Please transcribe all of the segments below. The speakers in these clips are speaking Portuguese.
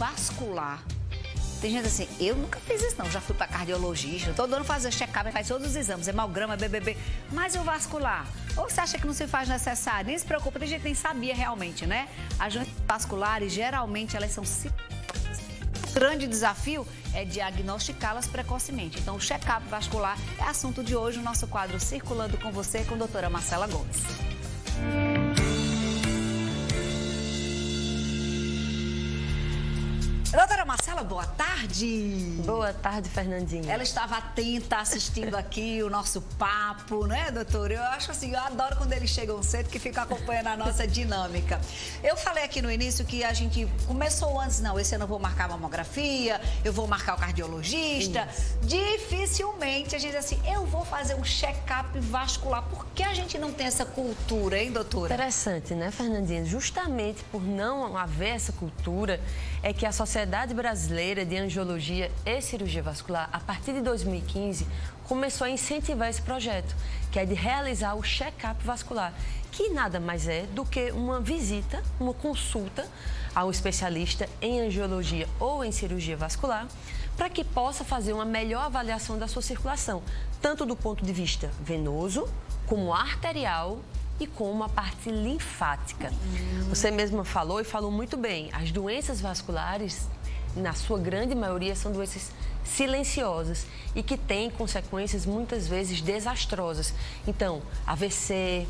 vascular. Tem gente assim, eu nunca fiz isso não, já fui para cardiologista, todo ano fazer check-up, faz todos os exames, hemograma, BBB, mas e o vascular? Ou você acha que não se faz necessário? Nem se preocupa, tem gente que nem sabia realmente, né? As doenças vasculares, geralmente, elas são... O grande desafio é diagnosticá-las precocemente. Então, o check-up vascular é assunto de hoje, o nosso quadro Circulando com Você, com a doutora Marcela Gomes. Doutora Marcela, boa tarde. Boa tarde, Fernandinha. Ela estava atenta assistindo aqui o nosso papo, né, doutora? Eu acho assim, eu adoro quando eles chegam cedo, que ficam acompanhando a nossa dinâmica. Eu falei aqui no início que a gente começou antes, não, esse ano eu vou marcar a mamografia, eu vou marcar o cardiologista. Isso. Dificilmente a gente diz assim, eu vou fazer um check-up vascular. Por que a gente não tem essa cultura, hein, doutora? Interessante, né, Fernandinha? Justamente por não haver essa cultura, é que a Sociedade Brasileira de Angiologia e Cirurgia Vascular, a partir de 2015, começou a incentivar esse projeto, que é de realizar o check-up vascular, que nada mais é do que uma visita, uma consulta ao especialista em angiologia ou em cirurgia vascular, para que possa fazer uma melhor avaliação da sua circulação, tanto do ponto de vista venoso, como arterial e como a parte linfática. Você mesma falou e falou muito bem, as doenças vasculares, na sua grande maioria, são doenças silenciosas e que têm consequências muitas vezes desastrosas. Então, AVC,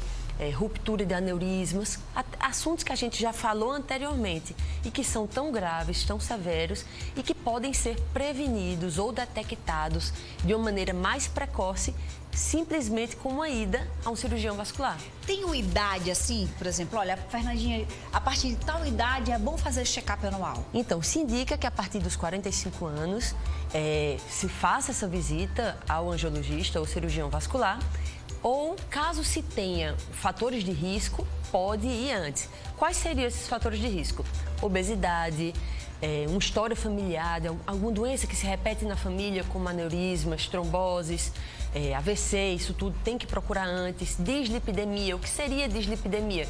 ruptura de aneurismas, assuntos que a gente já falou anteriormente e que são tão graves, tão severos e que podem ser prevenidos ou detectados de uma maneira mais precoce, simplesmente com uma ida a um cirurgião vascular. Tem uma idade assim, por exemplo, olha, Fernandinha, a partir de tal idade é bom fazer check-up anual? Então, se indica que a partir dos 45 anos se faça essa visita ao angiologista ou cirurgião vascular, ou caso se tenha fatores de risco, pode ir antes. Quais seriam esses fatores de risco? Obesidade, uma história familiar, alguma doença que se repete na família, como aneurismas, tromboses, AVC, isso tudo tem que procurar antes. Dislipidemia, o que seria dislipidemia?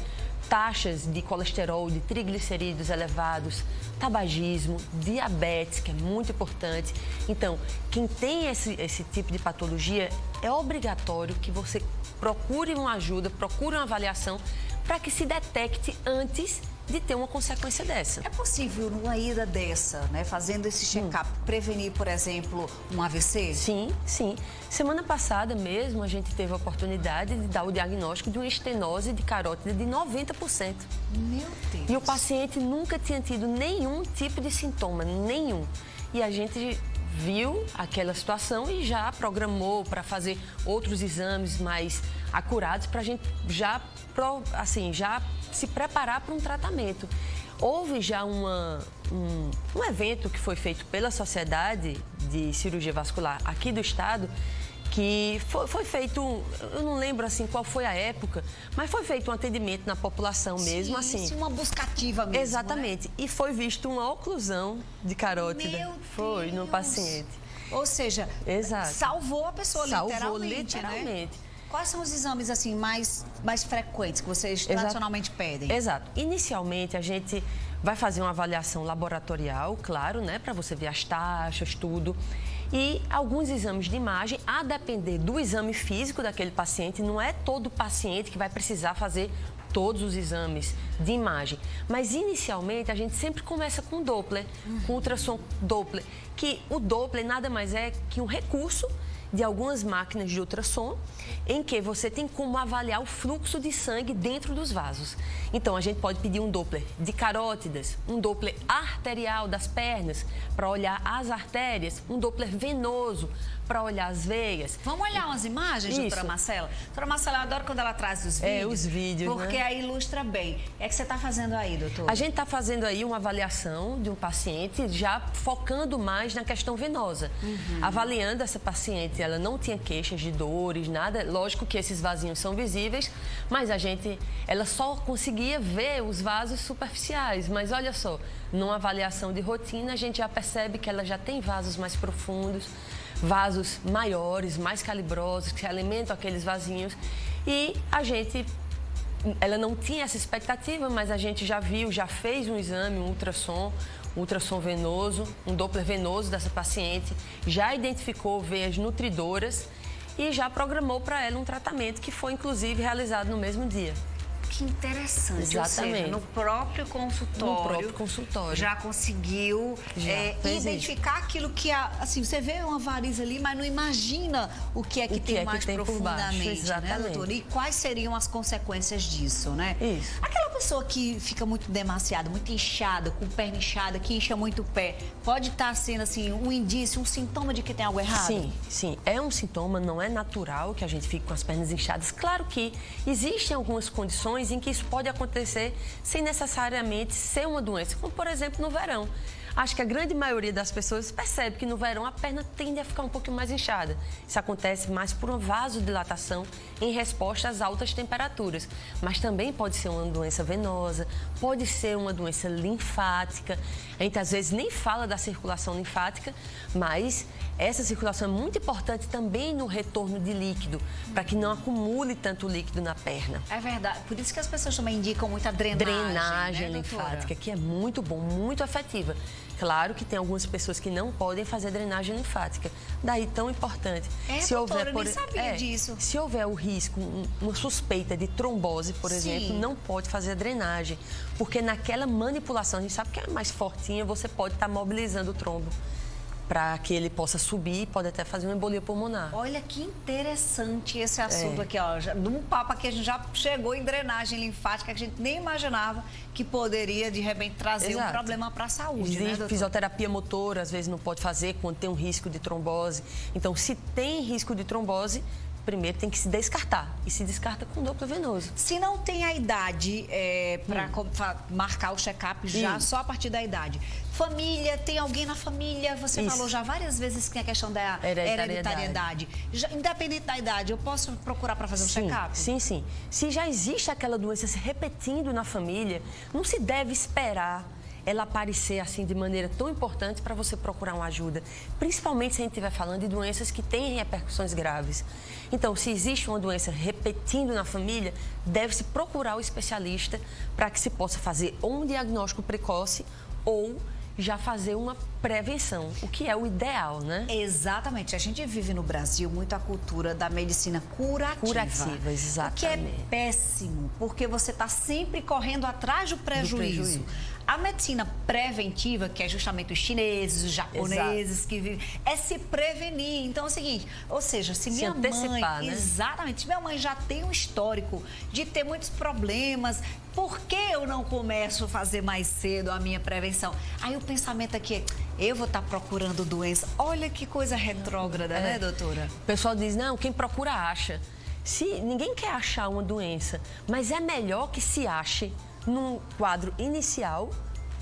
Taxas de colesterol, de triglicerídeos elevados, tabagismo, diabetes, que é muito importante. Então, quem tem esse tipo de patologia, é obrigatório que você procure uma ajuda, procure uma avaliação para que se detecte antes de ter uma consequência dessa. É possível, numa ida dessa, né, fazendo esse check-up, prevenir, por exemplo, um AVC? Sim, sim. Semana passada mesmo, a gente teve a oportunidade de dar o diagnóstico de uma estenose de carótida de 90%. Meu Deus! E o paciente nunca tinha tido nenhum tipo de sintoma, nenhum. E a gente viu aquela situação e já programou para fazer outros exames mais acurados para a gente já se preparar para um tratamento. Houve já um evento que foi feito pela Sociedade de Cirurgia Vascular aqui do estado, que foi feito, eu não lembro assim qual foi a época, mas foi feito um atendimento na população mesmo, assim. Sim, uma buscativa mesmo. Exatamente. Né? E foi visto uma oclusão de carótida. Meu foi Deus. No paciente. Ou seja, exato. Salvou a pessoa literalmente. Né? Quais são os exames assim mais frequentes que vocês tradicionalmente pedem? Exato. Inicialmente, a gente vai fazer uma avaliação laboratorial, claro, né, para você ver as taxas, tudo. E alguns exames de imagem, a depender do exame físico daquele paciente, não é todo paciente que vai precisar fazer todos os exames de imagem. Mas, inicialmente, a gente sempre começa com Doppler, com ultrassom Doppler, que o Doppler nada mais é que um recurso de algumas máquinas de ultrassom, em que você tem como avaliar o fluxo de sangue dentro dos vasos. Então, a gente pode pedir um Doppler de carótidas, um Doppler arterial das pernas, para olhar as artérias, um Doppler venoso, para olhar as veias. Vamos olhar umas imagens, doutora Marcela? Doutora Marcela, eu adoro quando ela traz os vídeos. Os vídeos, porque né? aí ilustra bem. É que você está fazendo aí, doutora? A gente está fazendo aí uma avaliação de um paciente, já focando mais na questão venosa. Avaliando essa paciente, ela não tinha queixas de dores, nada. Lógico que esses vasinhos são visíveis, mas ela só conseguia ver os vasos superficiais. Mas olha só, numa avaliação de rotina, a gente já percebe que ela já tem vasos mais profundos, vasos maiores, mais calibrosos, que alimentam aqueles vasinhos. E ela não tinha essa expectativa, mas a gente já viu, já fez um exame, um ultrassom, ultrassom venoso, um Doppler venoso dessa paciente, já identificou veias nutridoras e já programou para ela um tratamento que foi, inclusive, realizado no mesmo dia. Que interessante. Exatamente. Ou seja, no próprio consultório. Já conseguiu identificar aquilo que... Assim, você vê uma variz ali, mas não imagina o que é que tem mais profundamente, exatamente, né, doutora? E quais seriam as consequências disso, né? Isso. Aquela pessoa que fica muito demasiado, muito inchada, com perna inchada, que incha muito o pé, pode estar sendo, assim, um indício, um sintoma de que tem algo errado? Sim, sim. É um sintoma, não é natural que a gente fique com as pernas inchadas. Claro que existem algumas condições em que isso pode acontecer sem necessariamente ser uma doença, como, por exemplo, no verão. Acho que a grande maioria das pessoas percebe que no verão a perna tende a ficar um pouquinho mais inchada. Isso acontece mais por uma vasodilatação em resposta às altas temperaturas. Mas também pode ser uma doença venosa, pode ser uma doença linfática. A gente às vezes nem fala da circulação linfática, mas essa circulação é muito importante também no retorno de líquido, para que não acumule tanto líquido na perna. É verdade. Por isso que as pessoas também indicam muita drenagem, né, linfática, que é muito bom, muito efetiva. Claro que tem algumas pessoas que não podem fazer drenagem linfática. Daí tão importante. Doutora, eu nem sabia disso. Se houver o risco, uma suspeita de trombose, por exemplo, não pode fazer a drenagem. Porque naquela manipulação, a gente sabe que é mais fortinha, você pode estar mobilizando o trombo para que ele possa subir e pode até fazer uma embolia pulmonar. Olha que interessante esse assunto aqui, ó. Num papo aqui a gente já chegou em drenagem linfática, que a gente nem imaginava que poderia, de repente, trazer um problema para a saúde, né, doutora? Fisioterapia motora, às vezes, não pode fazer quando tem um risco de trombose. Então, se tem risco de trombose, primeiro tem que se descartar. E se descarta com Doppler venoso. Se não tem a idade para marcar o check-up já, só a partir da idade. Família, tem alguém na família, você falou já várias vezes que tem a questão da hereditariedade. Independente da idade, eu posso procurar para fazer um check-up? Sim, sim. Se já existe aquela doença se repetindo na família, não se deve esperar ela aparecer assim de maneira tão importante para você procurar uma ajuda. Principalmente se a gente estiver falando de doenças que têm repercussões graves. Então, se existe uma doença repetindo na família, deve-se procurar o especialista para que se possa fazer ou um diagnóstico precoce ou já fazer uma prevenção, o que é o ideal, né? Exatamente. A gente vive no Brasil muito a cultura da medicina curativa. Curativa, exatamente. O que é péssimo, porque você está sempre correndo atrás do prejuízo. A medicina preventiva, que é justamente os chineses, os japoneses que vivem, é se prevenir. Então é o seguinte, ou seja, se minha mãe... Né? Exatamente. Se minha mãe já tem um histórico de ter muitos problemas, por que eu não começo a fazer mais cedo a minha prevenção? Aí o pensamento aqui é, eu vou estar procurando doença. Olha que coisa retrógrada, né, doutora? O pessoal diz, não, quem procura acha. Ninguém quer achar uma doença, mas é melhor que se ache num quadro inicial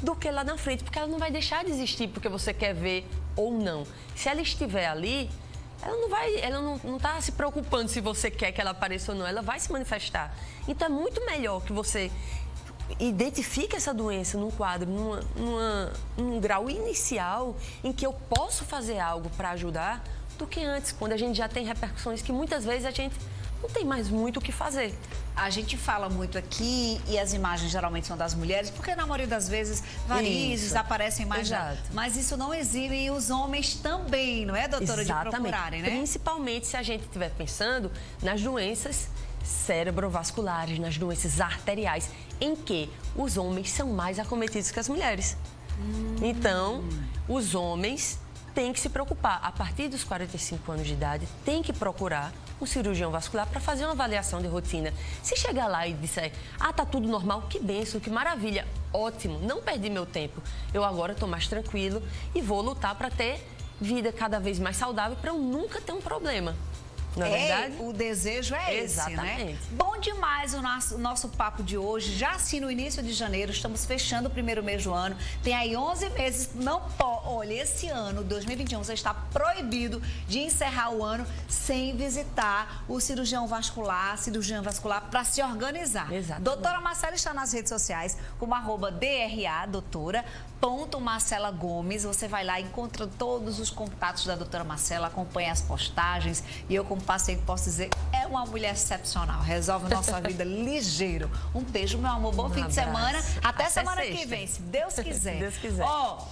do que lá na frente, porque ela não vai deixar de existir porque você quer ver ou não. Se ela estiver ali, ela não está se preocupando se você quer que ela apareça ou não, ela vai se manifestar. Então é muito melhor que você identifique essa doença num quadro, num grau inicial em que eu posso fazer algo para ajudar, do que antes, quando a gente já tem repercussões que muitas vezes a gente não tem mais muito o que fazer. A gente fala muito aqui e as imagens geralmente são das mulheres, porque na maioria das vezes varizes aparecem mais. Mas isso não exibe os homens também, não é, doutora? Exatamente. De procurarem, né? Principalmente se a gente estiver pensando nas doenças cerebrovasculares, nas doenças arteriais, em que os homens são mais acometidos que as mulheres. Então, os homens têm que se preocupar. A partir dos 45 anos de idade, tem que procurar um cirurgião vascular para fazer uma avaliação de rotina. Se chegar lá e disser, tá tudo normal, que bênção, que maravilha, ótimo, não perdi meu tempo. Eu agora estou mais tranquilo e vou lutar para ter vida cada vez mais saudável para eu nunca ter um problema. Não é verdade? O desejo é esse, exatamente, né? Bom demais o nosso papo de hoje. Já assim no início de janeiro, estamos fechando o primeiro mês do ano. Tem aí 11 meses, olha, esse ano, 2021, você está proibido de encerrar o ano sem visitar o cirurgião vascular para se organizar. Exatamente. Doutora Marcela está nas redes sociais como @DRA, doutora. Marcela Gomes. Você vai lá, encontra todos os contatos da doutora Marcela, acompanha as postagens e eu, como paciente, posso dizer, é uma mulher excepcional, resolve nossa vida ligeiro. Um beijo, meu amor, bom fim de semana. Até semana que vem, se Deus quiser. Deus quiser. Ó,